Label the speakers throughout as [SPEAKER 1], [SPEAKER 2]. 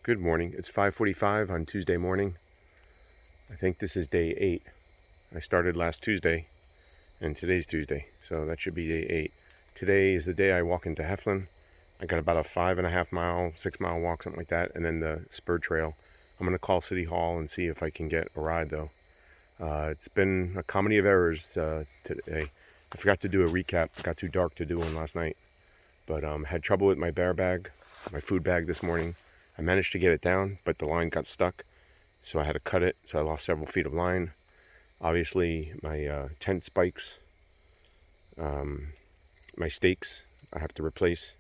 [SPEAKER 1] Good morning. It's 5:45 on Tuesday morning. I think this is day 8. I started last Tuesday, and today's Tuesday, so that should be day 8. Today is the day I walk into Heflin. I got about a 5.5 mile, 6 mile walk, something like that, and then the spur trail. I'm going to call City Hall and see if I can get a ride, though. It's been a comedy of errors today. I forgot to do a recap. It got too dark to do one last night, but had trouble with my bear bag, my food bag this morning. I managed to get it down, but the line got stuck, so I had to cut it, so I lost several feet of line. Obviously, my tent spikes, my stakes, I have to replace.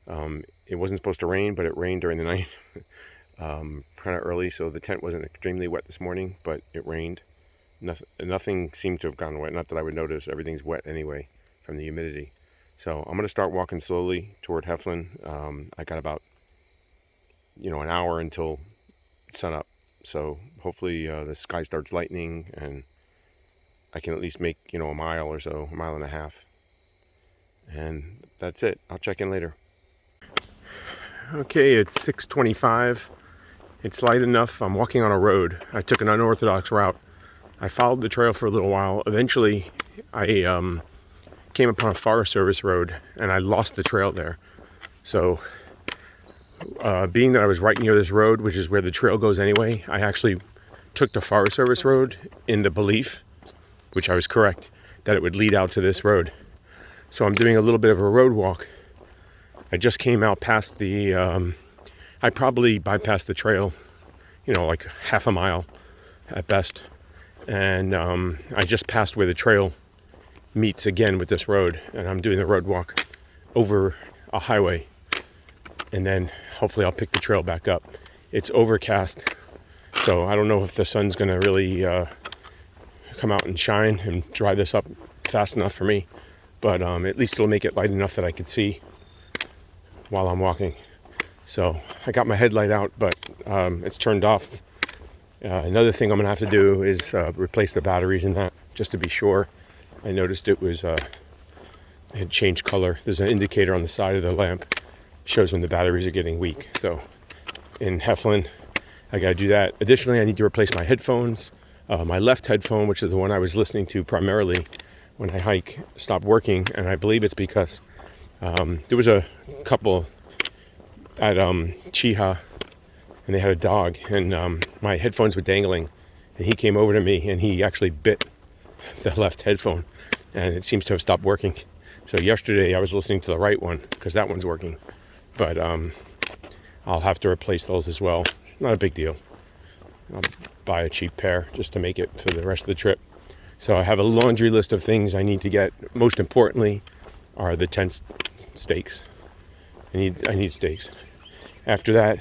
[SPEAKER 1] It wasn't supposed to rain, but it rained during the night, kind of early, so the tent wasn't extremely wet this morning, but it rained. Nothing seemed to have gone wet, not that I would notice. Everything's wet anyway from the humidity. So I'm going to start walking slowly toward Heflin. I got about an hour until sunup, so hopefully the sky starts lightening and I can at least make a mile or so, a mile and a half, and that's it. I'll check in later. Okay, it's 6:25. It's light enough. I'm walking on a road. I took an unorthodox route. I followed the trail for a little while. Eventually I came upon a Forest Service road and I lost the trail there. So being that I was right near this road, which is where the trail goes anyway, I actually took the Forest Service road in the belief, which I was correct, that it would lead out to this road. So I'm doing a little bit of a road walk. I just came out past the, I probably bypassed the trail, like half a mile at best. And I just passed where the trail meets again with this road, and I'm doing the road walk over a highway. And then hopefully I'll pick the trail back up. It's overcast, so I don't know if the sun's gonna really come out and shine and dry this up fast enough for me, but at least it'll make it light enough that I can see while I'm walking. So I got my headlight out, but it's turned off. Another thing I'm gonna have to do is replace the batteries in that, just to be sure. I noticed it had changed color. There's an indicator on the side of the lamp. Shows when the batteries are getting weak. So in Heflin, I gotta do that. Additionally, I need to replace my headphones. My left headphone, which is the one I was listening to primarily when I hike, stopped working, and I believe it's because there was a couple at Chiha, and they had a dog, and my headphones were dangling, and he came over to me, and he actually bit the left headphone, and it seems to have stopped working. So yesterday I was listening to the right one, because that one's working. But I'll have to replace those as well. Not a big deal. I'll buy a cheap pair just to make it for the rest of the trip. So I have a laundry list of things I need to get. Most importantly are the tent stakes. I need stakes. After that,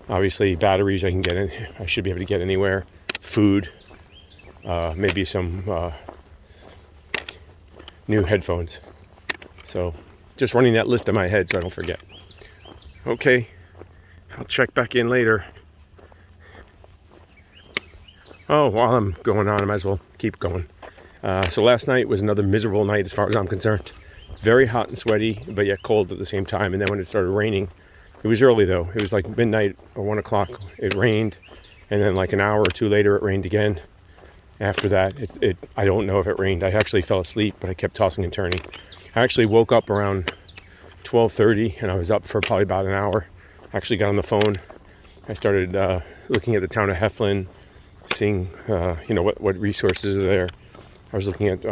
[SPEAKER 1] obviously batteries I can get in. I should be able to get anywhere. Food, maybe some new headphones. So just running that list in my head so I don't forget. Okay, I'll check back in later. Oh, while I'm going on, I might as well keep going. So last night was another miserable night as far as I'm concerned. Very hot and sweaty, but yet cold at the same time. And then when it started raining, it was early though. It was like midnight or 1 o'clock. It rained, and then like an hour or two later, it rained again. After that, I don't know if it rained. I actually fell asleep, but I kept tossing and turning. I actually woke up around 12:30, and I was up for probably about an hour. I actually got on the phone. I started looking at the town of Heflin, seeing what resources are there. I was looking at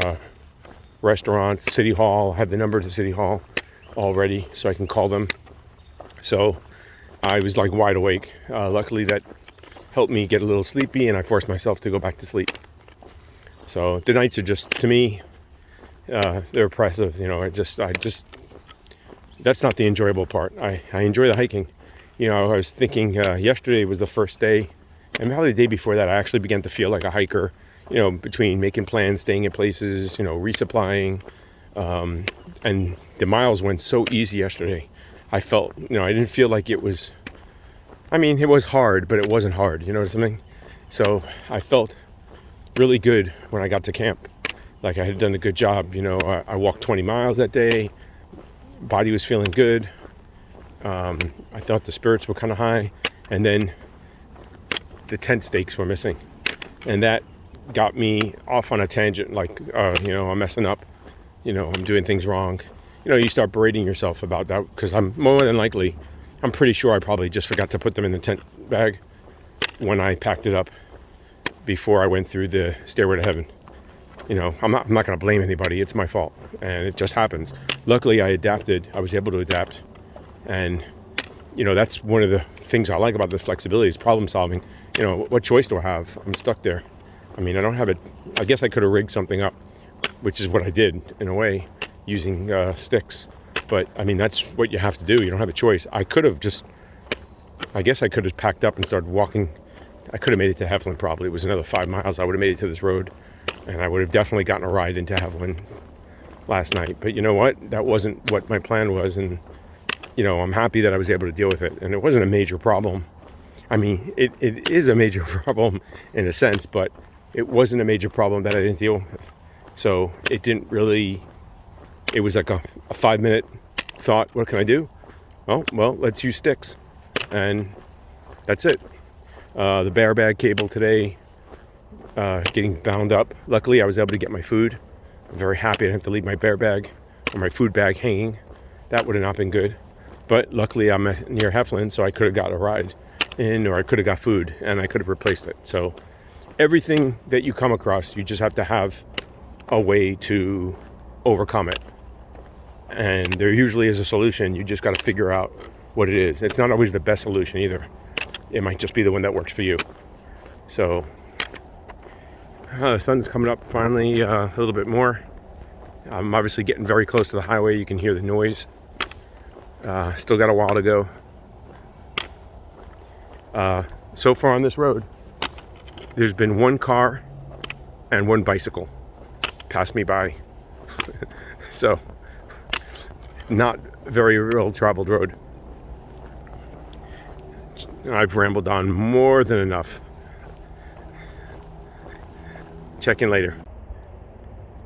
[SPEAKER 1] restaurants, City Hall. I have the number to City Hall already, so I can call them. So I was like wide awake. Luckily, that helped me get a little sleepy, and I forced myself to go back to sleep. So the nights are just, to me, they're oppressive. That's not the enjoyable part. I enjoy the hiking. I was thinking yesterday was the first day, and probably the day before that, I actually began to feel like a hiker, between making plans, staying in places, resupplying, and the miles went so easy yesterday. I felt, I didn't feel like it was, it was hard, but it wasn't hard, you know what I mean? So I felt really good when I got to camp. Like I had done a good job. I walked 20 miles that day. Body was feeling good. I thought the spirits were kind of high, and then the tent stakes were missing, and that got me off on a tangent, like, I'm messing up, I'm doing things wrong. You start berating yourself about that, because I'm pretty sure I probably just forgot to put them in the tent bag when I packed it up before I went through the stairway to heaven. I'm not going to blame anybody. It's my fault, and it just happens. Luckily, I was able to adapt, and that's one of the things I like about the flexibility is problem solving. What choice do I have? I'm stuck there. I don't have it. I guess I could have rigged something up, which is what I did in a way, using sticks. But that's what you have to do. You don't have a choice. I could have packed up and started walking. I could have made it to Heflin probably. It was another 5 miles. I would have made it to this road, and I would have definitely gotten a ride into Heflin last night. But you know what? That wasn't what my plan was, and I'm happy that I was able to deal with it. And it wasn't a major problem. It is a major problem in a sense, but it wasn't a major problem that I didn't deal with. So it was like a 5-minute thought. What can I do? Oh, well, let's use sticks. And that's it. The bear bag cable today, getting bound up. Luckily, I was able to get my food. I'm very happy I didn't have to leave my bear bag or my food bag hanging. That would have not been good. But luckily, I'm near Heflin, so I could have got a ride in, or I could have got food, and I could have replaced it. So everything that you come across, you just have to have a way to overcome it. And there usually is a solution. You just got to figure out what it is. It's not always the best solution either. It might just be the one that works for you. So the sun's coming up finally a little bit more. I'm obviously getting very close to the highway. You can hear the noise. Still got a while to go. So far on this road, there's been one car and one bicycle pass me by. So, not very well traveled road. I've rambled on more than enough. Check in later.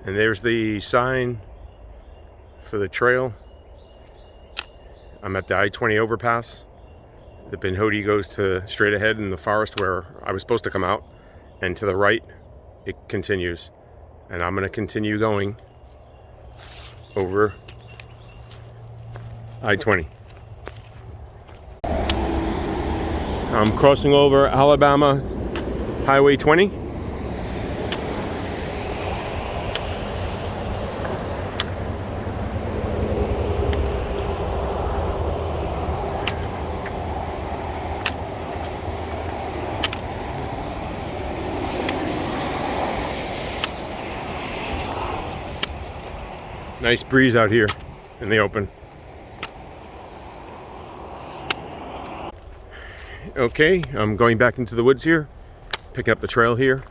[SPEAKER 1] And there's the sign for the trail. I'm at the I-20 overpass. The Pinhoti goes to straight ahead in the forest where I was supposed to come out, and to the right it continues. And I'm going to continue going over I-20. I'm crossing over Alabama Highway 20. Nice breeze out here in the open. Okay, I'm going back into the woods here, picking up the trail here,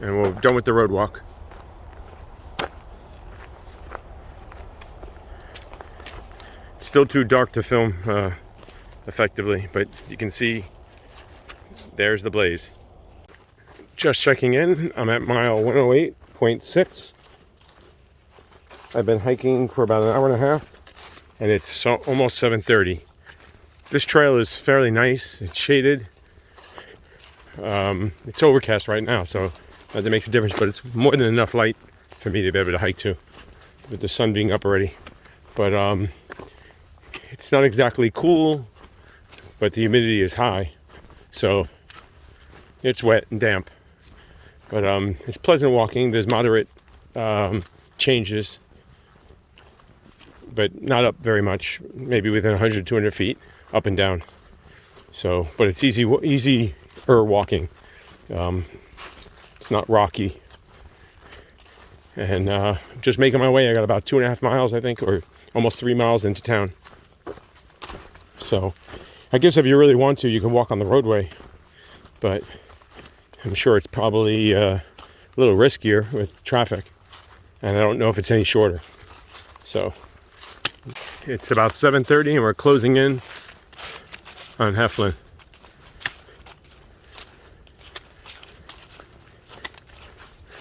[SPEAKER 1] and we're done with the road walk. It's still too dark to film effectively, but you can see there's the blaze. Just checking in, I'm at mile 108.6. I've been hiking for about an hour and a half, and it's almost 7:30. This trail is fairly nice. It's shaded. It's overcast right now, so that makes a difference, but it's more than enough light for me to be able to hike to, with the sun being up already. But it's not exactly cool, but the humidity is high, so it's wet and damp. But it's pleasant walking. There's moderate changes, but not up very much, maybe within 100, 200 feet, up and down. So, but it's easier walking. It's not rocky. And just making my way. I got about 2.5 miles, I think, or almost 3 miles into town. So, I guess if you really want to, you can walk on the roadway. But I'm sure it's probably a little riskier with traffic. And I don't know if it's any shorter. So, it's about 7:30 and we're closing in on Heflin.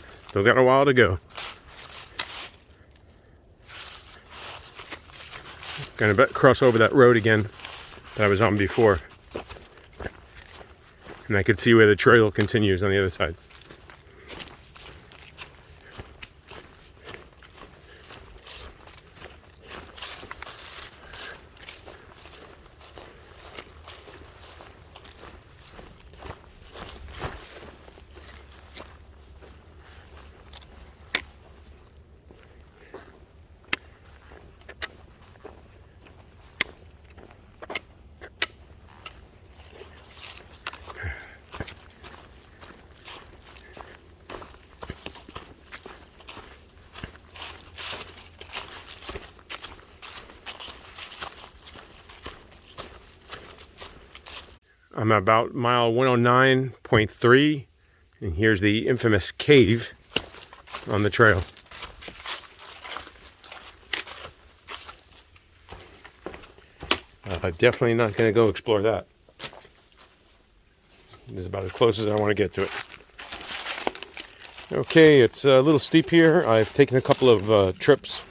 [SPEAKER 1] Still got a while to go. Gonna cross over that road again. that I was on before. And I could see where the trail continues on the other side. I'm about mile 109.3, and here's the infamous cave on the trail. Definitely not going to go explore that. This is about as close as I want to get to it. Okay, it's a little steep here. I've taken a couple of trips.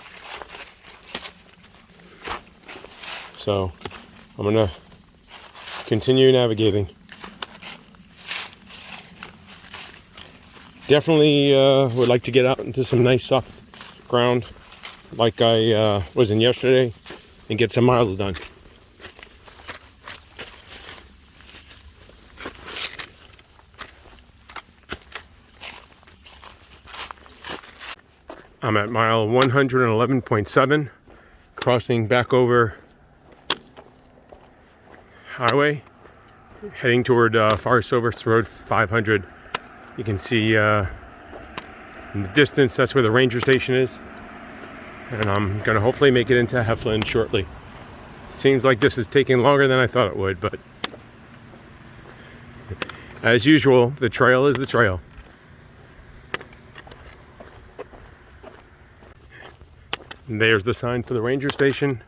[SPEAKER 1] So I'm going to continue navigating. Definitely would like to get out into some nice soft ground like I was in yesterday and get some miles done. I'm at mile 111.7, crossing back over highway, heading toward Forest Service Road 500. You can see in the distance, that's where the ranger station is. And I'm going to hopefully make it into Heflin shortly. Seems like this is taking longer than I thought it would, but as usual, the trail is the trail. And there's the sign for the ranger station,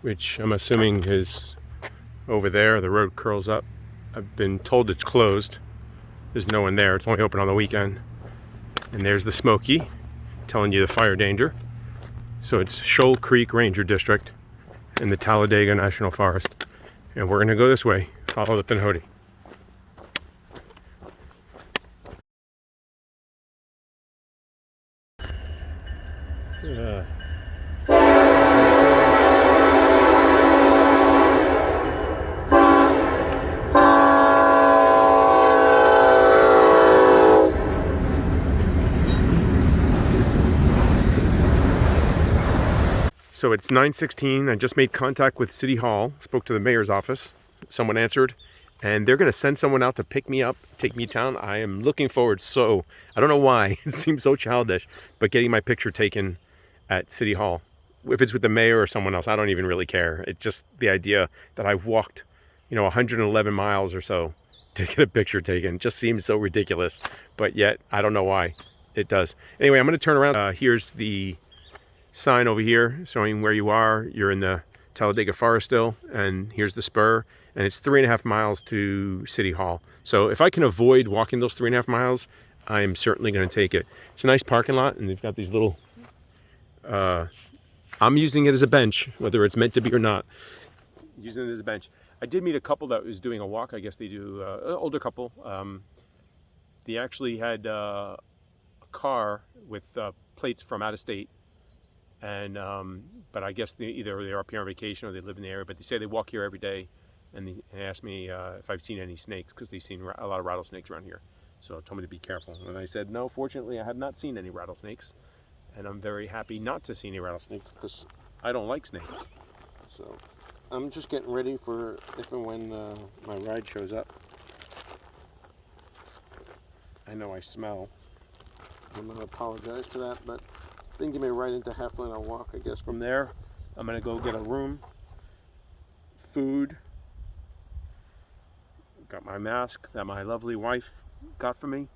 [SPEAKER 1] which I'm assuming is over there. The road curls up. I've been told it's closed. There's no one there. It's only open on the weekend. And there's the Smoky, telling you the fire danger. So it's Shoal Creek Ranger District in the Talladega National Forest. And we're going to go this way, follow the Pinhoti. So it's 9:16. I just made contact with City Hall, spoke to the mayor's office. Someone answered, and they're going to send someone out to pick me up, take me to town. I am looking forward. So I don't know why it seems so childish, but getting my picture taken at City Hall. If it's with the mayor or someone else, I don't even really care. It's just the idea that I've walked, 111 miles or so to get a picture taken. It just seems so ridiculous, but yet I don't know why it does. Anyway, I'm going to turn around. Here's the sign over here showing where you are. You're in the Talladega Forest still, and here's the spur, and it's 3.5 miles to City Hall. So if I can avoid walking those 3.5 miles, I'm certainly going to take it. It's a nice parking lot, and they've got these little I'm using it as a bench, whether it's meant to be or not. Using it as a bench. I did meet a couple that was doing a walk. I guess they do, an older couple. They actually had a car with plates from out of state. And but I guess either they're up here on vacation or they live in the area. But they say they walk here every day, and they asked me if I've seen any snakes, because they've seen a lot of rattlesnakes around here. So told me to be careful. And I said, no, fortunately, I have not seen any rattlesnakes, and I'm very happy not to see any rattlesnakes because I don't like snakes. So I'm just getting ready for if and when my ride shows up. I know I smell. I'm going to apologize for that, but they can get me right into Heflin. I'll walk, I guess, from there. I'm going to go get a room, food. Got my mask that my lovely wife got for me.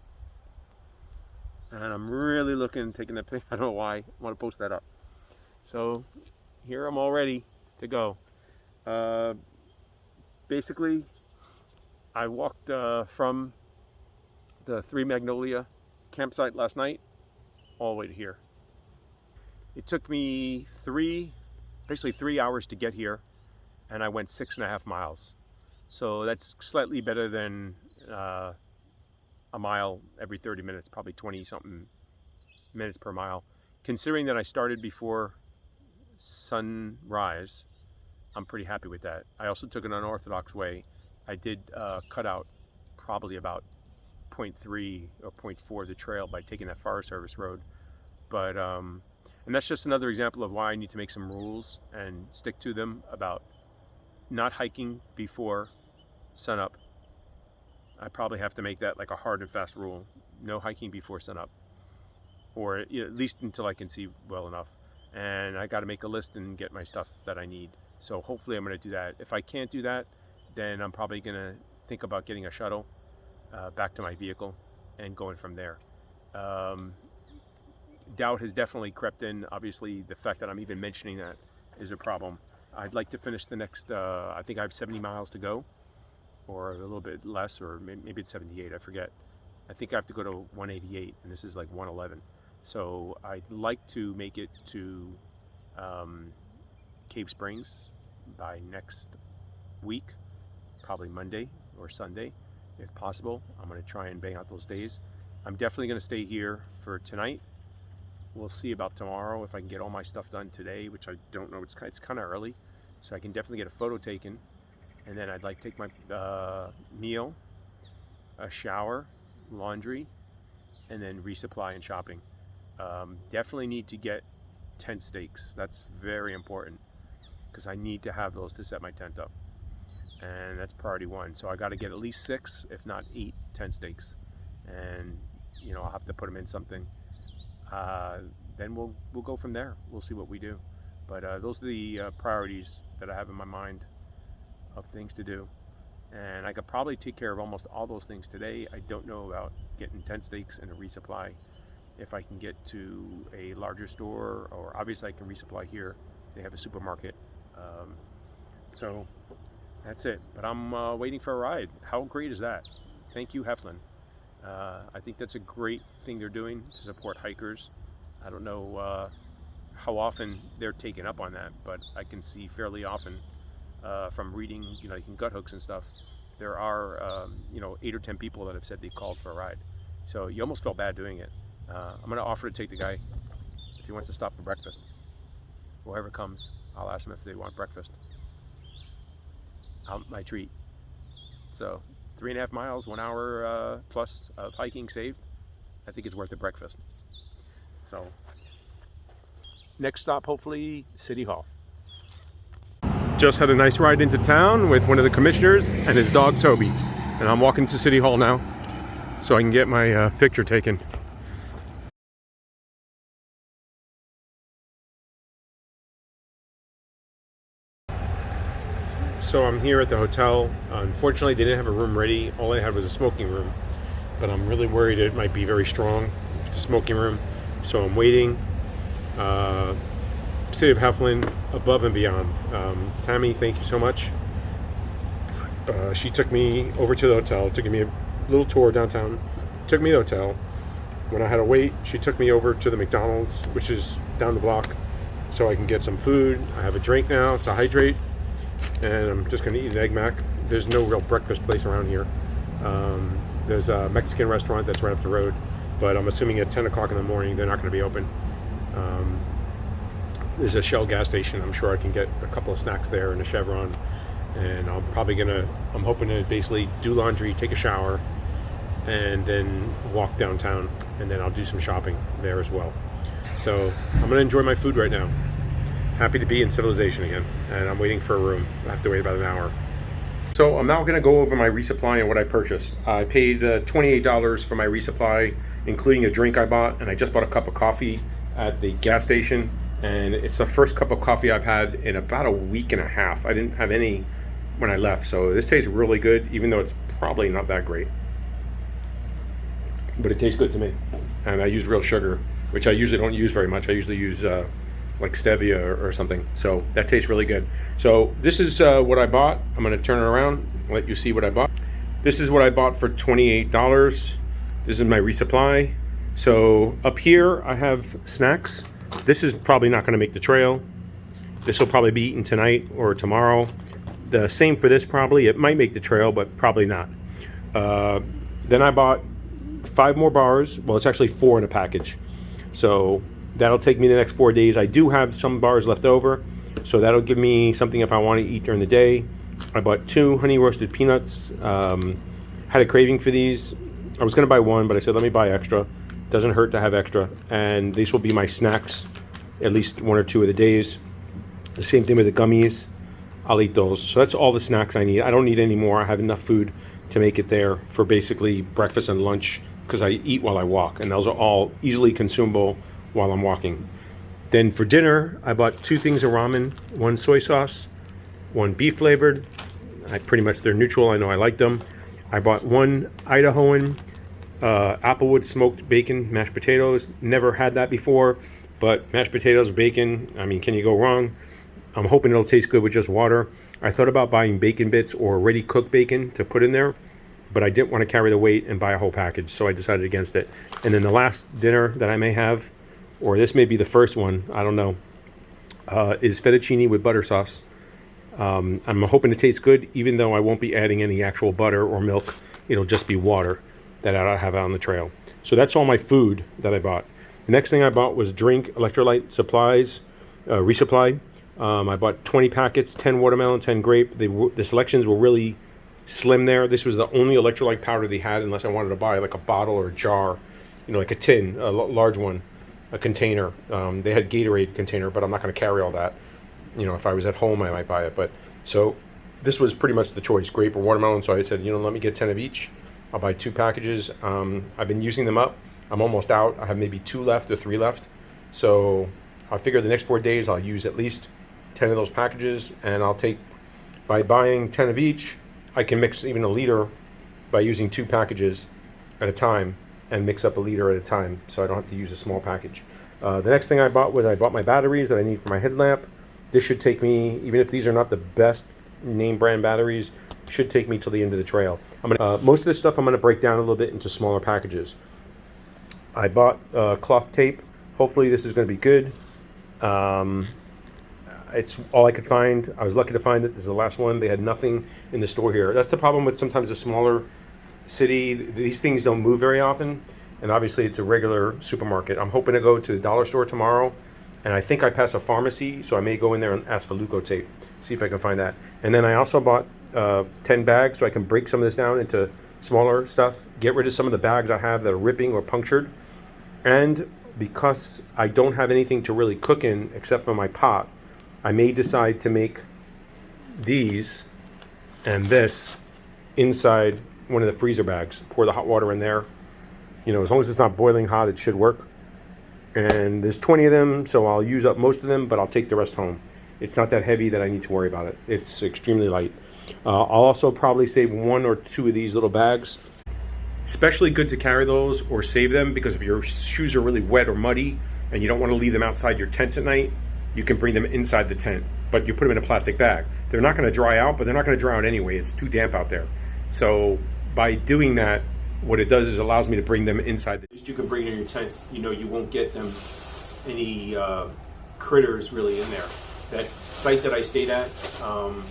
[SPEAKER 1] And I'm really taking a pic. I don't know why. I want to post that up. So here I'm all ready to go. Basically, I walked from the 3 Magnolia campsite last night all the way to here. It took me basically 3 hours to get here, and I went 6.5 miles. So that's slightly better than a mile every 30 minutes, probably 20 something minutes per mile. Considering that I started before sunrise, I'm pretty happy with that. I also took an unorthodox way. I did cut out probably about 0.3 or 0.4 of the trail by taking that Forest Service road. But and that's just another example of why I need to make some rules and stick to them about not hiking before sunup. I probably have to make that like a hard and fast rule. No hiking before sunup, or at least until I can see well enough. And I got to make a list and get my stuff that I need. So hopefully I'm going to do that. If I can't do that, then I'm probably going to think about getting a shuttle back to my vehicle and going from there. Doubt has definitely crept in. Obviously, the fact that I'm even mentioning that is a problem. I'd like to finish the next, I think I have 70 miles to go, or a little bit less, or maybe it's 78, I forget. I think I have to go to 188, and this is like 111. So I'd like to make it to Cave Springs by next week, probably Monday or Sunday, if possible. I'm going to try and bang out those days. I'm definitely going to stay here for tonight. We'll see about tomorrow if I can get all my stuff done today, which I don't know. It's kind of early, so I can definitely get a photo taken. And then I'd like to take my meal, a shower, laundry, and then resupply and shopping. Definitely need to get tent stakes. That's very important because I need to have those to set my tent up. And that's priority one. So I got to get at least 6, if not 8 tent stakes. And, I'll have to put them in something. Then we'll go from there. We'll see what we do. But those are the priorities that I have in my mind of things to do. And I could probably take care of almost all those things today. I don't know about getting tent stakes and a resupply. If I can get to a larger store, or obviously I can resupply here. They have a supermarket. So that's it. But I'm waiting for a ride. How great is that? Thank you, Heflin. I think that's a great thing they're doing to support hikers. I don't know how often they're taken up on that, but I can see fairly often from reading, you can gut hooks and stuff. There are, 8 or 10 people that have said they called for a ride. So you almost felt bad doing it. I'm going to offer to take the guy if he wants to stop for breakfast. Whoever comes, I'll ask them if they want breakfast. My treat. So 3.5 miles, 1 hour plus of hiking saved. I think it's worth a breakfast. So next stop, hopefully City Hall. Just had a nice ride into town with one of the commissioners and his dog Toby. And I'm walking to City Hall now so I can get my picture taken. So I'm here at the hotel. Unfortunately, they didn't have a room ready. All I had was a smoking room. But I'm really worried it might be very strong. It's a smoking room. So I'm waiting. City of Heflin, above and beyond. Tammy, thank you so much. She took me over to the hotel, took me a little tour downtown, took me to the hotel. When I had to wait, she took me over to the McDonald's, which is down the block, so I can get some food. I have a drink now to hydrate, and I'm just going to eat an Egg Mac. There's no real breakfast place around here. There's a Mexican restaurant that's right up the road, but I'm assuming at 10 o'clock in the morning they're not going to be open. There's a Shell gas station. I'm sure I can get a couple of snacks there and a Chevron. And I'm hoping to basically do laundry, take a shower, and then walk downtown. And then I'll do some shopping there as well. So I'm going to enjoy my food right now. Happy to be in civilization again. And I'm waiting for a room. I have to wait about an hour. So I'm now going to go over my resupply and what I purchased. I paid $28 for my resupply, including a drink I bought. And I just bought a cup of coffee at the gas station. And it's the first cup of coffee I've had in about a week and a half. I didn't have any when I left, so this tastes really good, even though it's probably not that great. But it tastes good to me. And I use real sugar, which I usually don't use very much. I usually use like stevia or something. So that tastes really good. So this is what I bought. I'm going to turn it around, let you see what I bought. This is what I bought for $28. This is my resupply. So up here I have snacks. This is probably not going to make the trail. This will probably be eaten tonight or tomorrow. The same for this probably. It might make the trail, but probably not. Then I bought 5 more bars. Well, it's actually 4 in a package. So that'll take me the next 4 days. I do have some bars left over, so that'll give me something if I want to eat during the day. I bought 2 honey roasted peanuts. Had a craving for these. I was going to buy 1, but I said let me buy extra. Doesn't hurt to have extra. And these will be my snacks at least 1 or 2 of the days. The same thing with the gummies. I'll eat those. So that's all the snacks I need. I don't need any more. I have enough food to make it there for basically breakfast and lunch, because I eat while I walk, and those are all easily consumable while I'm walking. Then for dinner, I bought 2 things of ramen, 1 soy sauce, 1 beef flavored. They're neutral. I know I like them. I bought 1 Idahoan Applewood smoked bacon mashed potatoes. Never had that before, but mashed potatoes, bacon, I mean, can you go wrong? I'm hoping it'll taste good with just water. I thought about buying bacon bits or ready cooked bacon to put in there, but I didn't want to carry the weight and buy a whole package, so I decided against it. And then the last dinner that I may have, or this may be the first one, I don't know, is fettuccine with butter sauce. I'm hoping it tastes good, even though I won't be adding any actual butter or milk. It'll just be water that I have out on the trail. So that's all my food that I bought. The next thing I bought was drink, electrolyte supplies, Resupply. I bought 20 packets, 10 watermelon, 10 grape. The selections were really slim there. This was the only electrolyte powder they had, unless I wanted to buy like a bottle or a jar, like a tin, a large one, a container. They had Gatorade container, but I'm not going to carry all that. If I was at home, I might buy it. But so this was pretty much the choice, grape or watermelon. So I said, let me get 10 of each. I'll buy 2 packages. I've been using them up. I'm almost out. I have maybe 2 left or 3 left. So I figure the next 4 days I'll use at least 10 of those packages, and by buying 10 of each, I can mix even a liter by using 2 packages at a time, and mix up a liter at a time, so I don't have to use a small package. The next thing I bought my batteries that I need for my headlamp. This should take me, even if these are not the best name brand batteries, should take me till the end of the trail. Most of this stuff I'm going to break down a little bit into smaller packages. I bought cloth tape. Hopefully this is going to be good. It's all I could find. I was lucky to find it. This is the last one. They had nothing in the store here. That's the problem with sometimes a smaller city. These things don't move very often, and obviously it's a regular supermarket. I'm hoping to go to the dollar store tomorrow, and I think I pass a pharmacy, so I may go in there and ask for Luco tape, see if I can find that. And then I also bought 10 bags so I can break some of this down into smaller stuff, get rid of some of the bags I have that are ripping or punctured. And because I don't have anything to really cook in except for my pot, I may decide to make these and this inside one of the freezer bags. Pour the hot water in there. As long as it's not boiling hot, it should work. And there's 20 of them, so I'll use up most of them, but I'll take the rest home. It's not that heavy that I need to worry about it. It's extremely light. I'll also probably save 1 or 2 of these little bags. Especially good to carry those or save them, because if your shoes are really wet or muddy and you don't want to leave them outside your tent at night, you can bring them inside the tent, but you put them in a plastic bag. They're not going to dry out, but they're not going to dry out anyway. It's too damp out there. So by doing that, what it does is allows me to bring them inside. You can bring it in your tent. You won't get them any critters really in there. That site that I stayed at,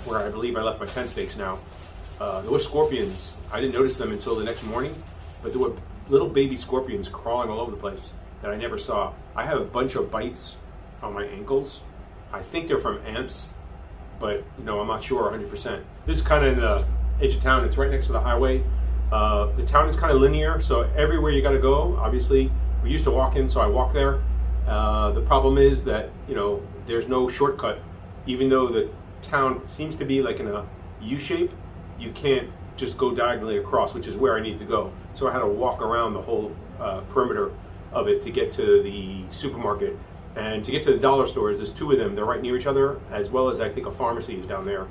[SPEAKER 1] where I believe I left my tent stakes now, there were scorpions. I didn't notice them until the next morning, but there were little baby scorpions crawling all over the place that I never saw. I have a bunch of bites on my ankles. I think they're from ants, but I'm not sure 100%. This is kind of in the edge of town. It's right next to the highway. The town is kind of linear, so everywhere you got to go. Obviously, we used to walk in, so I walk there. The problem is that there's no shortcut. Even though the town seems to be like in a U shape, you can't just go diagonally across, which is where I need to go. So I had to walk around the whole perimeter of it to get to the supermarket. And to get to the dollar stores, there's 2 of them. They're right near each other, as well as I think a pharmacy is down there.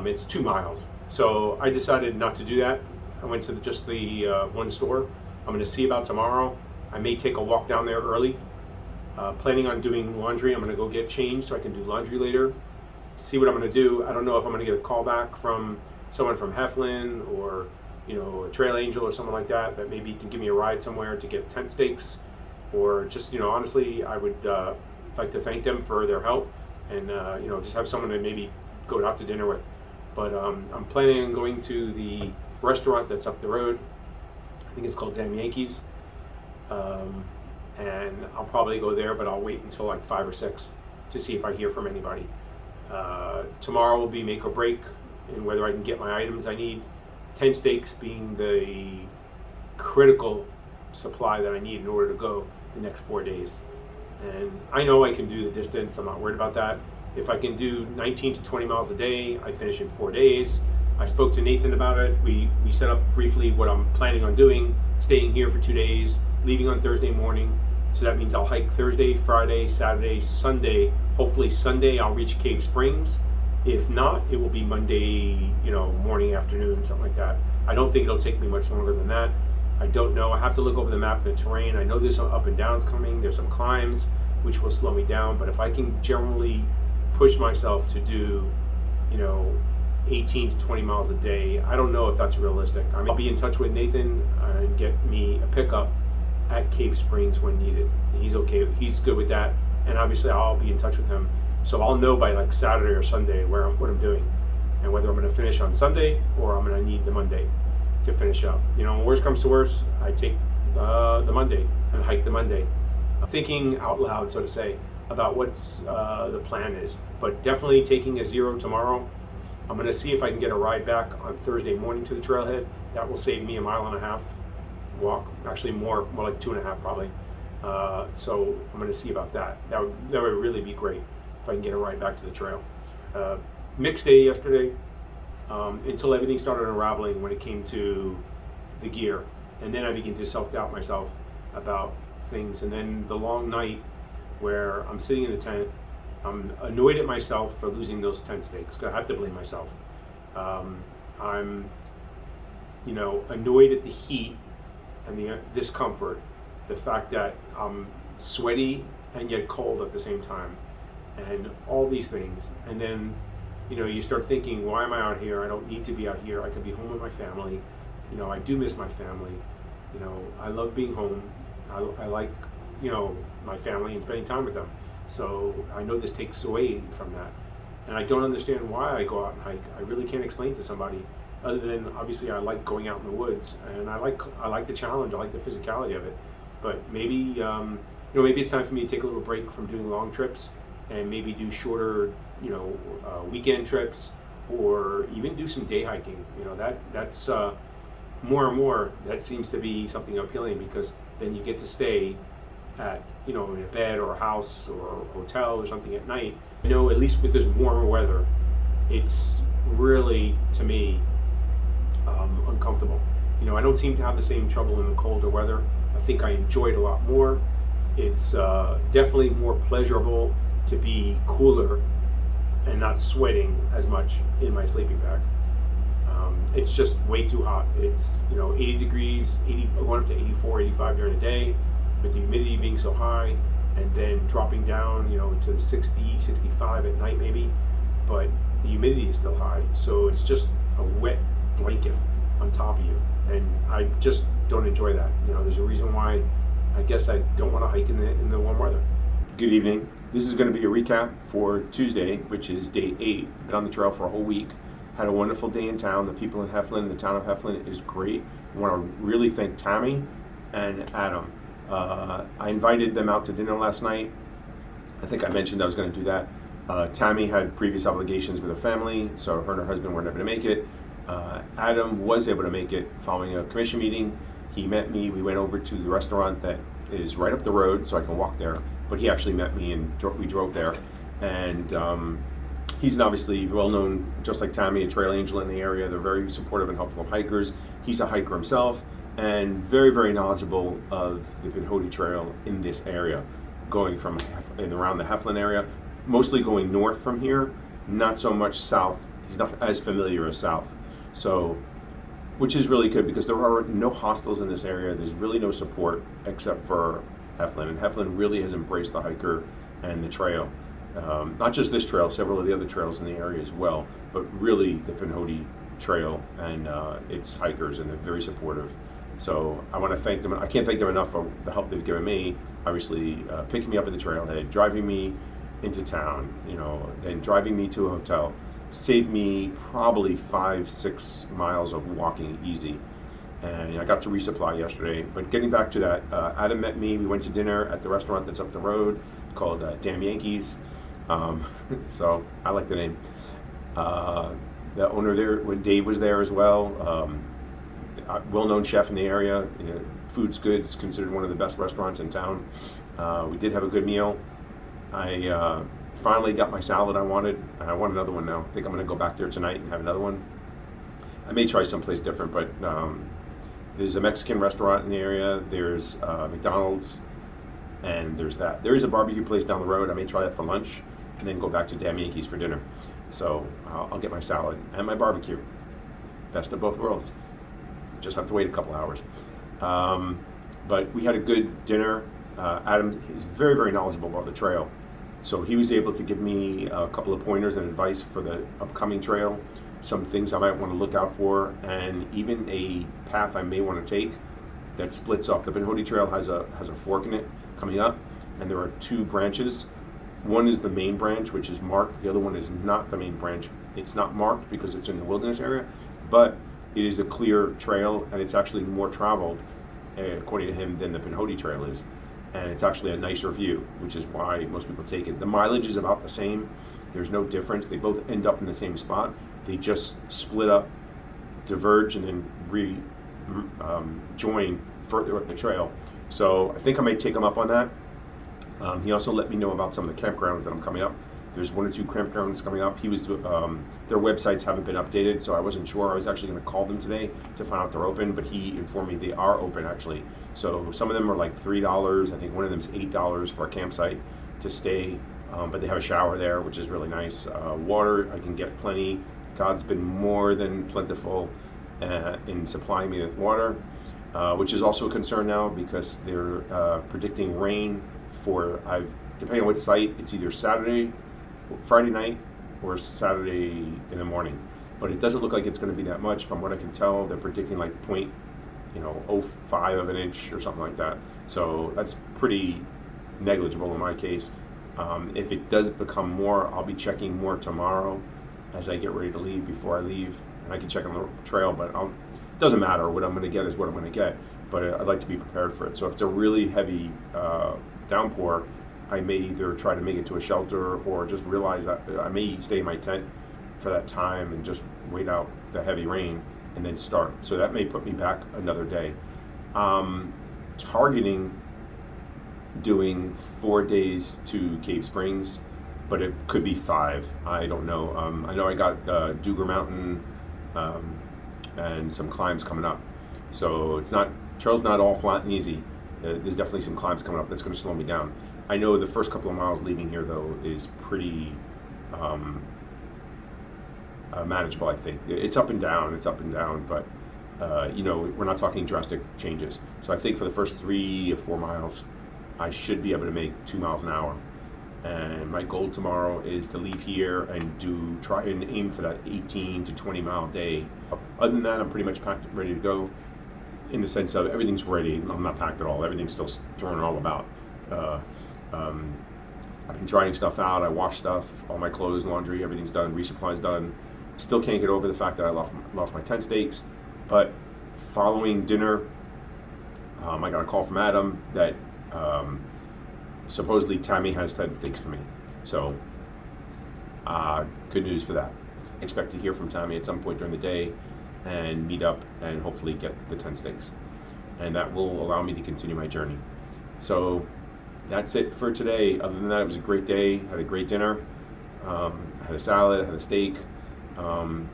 [SPEAKER 1] It's 2 miles. So I decided not to do that. I went to just the one store. I'm going to see about tomorrow. I may take a walk down there early. Planning on doing laundry. I'm going to go get changed so I can do laundry later. See what I'm going to do. I don't know if I'm going to get a call back from someone from Heflin or a trail angel or someone like that maybe can give me a ride somewhere to get tent stakes. Or just, honestly, I would like to thank them for their help and, just have someone to maybe go out to dinner with. But I'm planning on going to the restaurant that's up the road. I think it's called Damn Yankees. And I'll probably go there, but I'll wait until like 5 or 6 to see if I hear from anybody. Tomorrow will be make or break in whether I can get my items I need. 10 stakes being the critical supply that I need in order to go the next 4 days. And I know I can do the distance. I'm not worried about that. If I can do 19 to 20 miles a day, I finish in 4 days. I spoke to Nathan about it. We set up briefly what I'm planning on doing, staying here for 2 days, leaving on Thursday morning. So that means I'll hike Thursday, Friday, Saturday, Sunday. Hopefully Sunday I'll reach Cave Springs. If not, it will be Monday, morning, afternoon, something like that. I don't think it'll take me much longer than that. I don't know. I have to look over the map and the terrain. I know there's some up and downs coming. There's some climbs, which will slow me down. But if I can generally push myself to do, 18 to 20 miles a day, I don't know if that's realistic. I'll be in touch with Nathan and get me a pickup at Cave Springs when needed. He's okay. He's good with that. And obviously I'll be in touch with him. So I'll know by like Saturday or Sunday what I'm doing, and whether I'm going to finish on Sunday or I'm going to need the Monday to finish up. Worst comes to worst, I take the Monday and hike the Monday. I'm thinking out loud, so to say, about what's the plan is. But definitely taking a 0 tomorrow. I'm going to see if I can get a ride back on Thursday morning to the trailhead. That will save me 1.5 miles walk, actually more like 2.5 probably. So I'm going to see about that. That would really be great if I can get a ride back to the trail. Mixed day yesterday until everything started unraveling when it came to the gear. And then I began to self-doubt myself about things. And then the long night where I'm sitting in the tent, I'm annoyed at myself for losing those tent stakes, because I have to blame myself. I'm annoyed at the heat and the discomfort, the fact that I'm sweaty and yet cold at the same time, and all these things. And then you start thinking, why am I out here? I don't need to be out here. I could be home with my family. I do miss my family. I love being home. I like my family and spending time with them. So I know this takes away from that, and I don't understand why I go out and hike. I really can't explain to somebody, other than obviously I like going out in the woods, and I like the challenge. I like the physicality of it. But maybe maybe it's time for me to take a little break from doing long trips, and maybe do shorter weekend trips, or even do some day hiking. That's more and more, that seems to be something appealing, because then you get to stay at in a bed or a house or a hotel or something at night. At least with this warmer weather, it's really, to me, uncomfortable. I don't seem to have the same trouble in the colder weather. I think I enjoy it a lot more. It's definitely more pleasurable to be cooler and not sweating as much in my sleeping bag. It's just way too hot. It's 80 degrees, going up to 84, 85 during the day, with the humidity being so high, and then dropping down to 60, 65 at night maybe, but the humidity is still high, so it's just a wet blanket on top of you, and I just don't enjoy that. There's a reason why I guess I don't want to hike in the warm weather. Good evening. This is going to be a recap for Tuesday, which is day 8. Been on the trail for a whole week. Had a wonderful day in town. The people in Heflin, the town of Heflin, is great. I want to really thank Tammy and Adam. I invited them out to dinner last night. I think I mentioned I was going to do that. Tammy had previous obligations with her family, so her and her husband weren't able to make it. Adam was able to make it following a commission meeting. He met me. We went over to the restaurant that is right up the road, so I can walk there. But he actually met me, and we drove there. And he's obviously well-known, just like Tammy, a trail angel in the area. They're very supportive and helpful of hikers. He's a hiker himself, and very, very knowledgeable of the Pinhoti Trail in this area, going from and around the Heflin area, mostly going north from here, not so much south. He's not as familiar as south. So, which is really good, because there are no hostels in this area. There's really no support except for Heflin, and Heflin really has embraced the hiker and the trail. Not just this trail, several of the other trails in the area as well, but really the Pinhoti Trail and its hikers, and they're very supportive. So I want to thank them. I can't thank them enough for the help they've given me. Obviously, picking me up at the trailhead, driving me into town, then driving me to a hotel. saved me probably 5-6 miles of walking easy. And I got to Resupply yesterday. But getting back to that, Adam met me. We went to dinner at the restaurant that's up the road called Damn Yankees. So I like the name. The owner there, when Dave was there as well, well-known chef in the area. Food's good. It's considered one of the best restaurants in town. We did have a good meal. I finally got my salad I wanted. I want another one now. I think I'm going to go back there tonight and have another one. I may try someplace different, but there's a Mexican restaurant in the area. There's McDonald's, and there's that. There is a barbecue place down the road. I may try that for lunch, and then go back to Damn Yankees for dinner. So I'll get my salad and my barbecue. Best of both worlds. Just have to wait a couple hours. But we had a good dinner. Adam is very, very knowledgeable about the trail. So he was able to give me a couple of pointers and advice for the upcoming trail, some things I might want to look out for, and even a path I may want to take that splits off. The Pinhoti Trail has a fork in it coming up, and there are 2 branches. One is the main branch, which is marked. The other one is not the main branch. It's not marked because it's in the wilderness area, but it is a clear trail, and it's actually more traveled, according to him, than the Pinhoti Trail is. And it's actually a nicer view, which is why most people take it. The mileage is about the same. There's no difference. They both end up in the same spot. They just split up, diverge, and then join further up the trail. So I think I might take him up on that. He also let me know about some of the campgrounds that I'm coming up. There's 1 or 2 campgrounds coming up. He was their websites haven't been updated, so I wasn't sure. I was actually going to call them today to find out they're open, but he informed me they are open actually. So some of them are like $3. I think one of them is $8 for a campsite to stay, but they have a shower there, which is really nice. Water, I can get plenty. God's been more than plentiful in supplying me with water, which is also a concern now because they're predicting rain for, depending on what site, it's either Friday night or Saturday in the morning. But it doesn't look like it's going to be that much. From what I can tell, they're predicting like 0.05 of an inch or something like that. So that's pretty negligible in my case. If it does become more, I'll be checking more tomorrow as I get ready to leave before I leave. And I can check on the trail, but it doesn't matter. What I'm going to get is what I'm going to get. But I'd like to be prepared for it. So if it's a really heavy downpour, I may either try to make it to a shelter or just realize that I may stay in my tent for that time and just wait out the heavy rain and then start. So that may put me back another day. Targeting doing 4 days to Cave Springs, but it could be 5. I don't know. I know I got Duger Mountain and some climbs coming up. So trail's not all flat and easy. There's definitely some climbs coming up that's going to slow me down. I know the first couple of miles leaving here, though, is pretty manageable, I think. It's up and down, but, we're not talking drastic changes. So I think for the first 3 or 4 miles, I should be able to make 2 miles an hour. And my goal tomorrow is to leave here and try and aim for that 18 to 20 mile day. Other than that, I'm pretty much packed, ready to go, in the sense of everything's ready. I'm not packed at all. Everything's still thrown all about. I've been trying stuff out. I washed stuff, all my clothes, laundry, everything's done. Resupply's done. Still can't get over the fact that I lost my tent stakes. But following dinner, I got a call from Adam that supposedly Tammy has tent stakes for me. So good news for that. Expect to hear from Tammy at some point during the day and meet up and hopefully get the tent stakes. And that will allow me to continue my journey. So that's it for today. Other than that, it was a great day. Had a great dinner. I had a salad, I had a steak.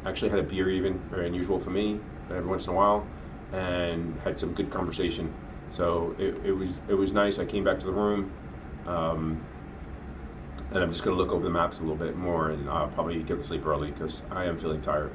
[SPEAKER 1] Actually had a beer even, very unusual for me, but every once in a while, and had some good conversation. So it was nice. I came back to the room, and I'm just going to look over the maps a little bit more and probably get to sleep early because I am feeling tired.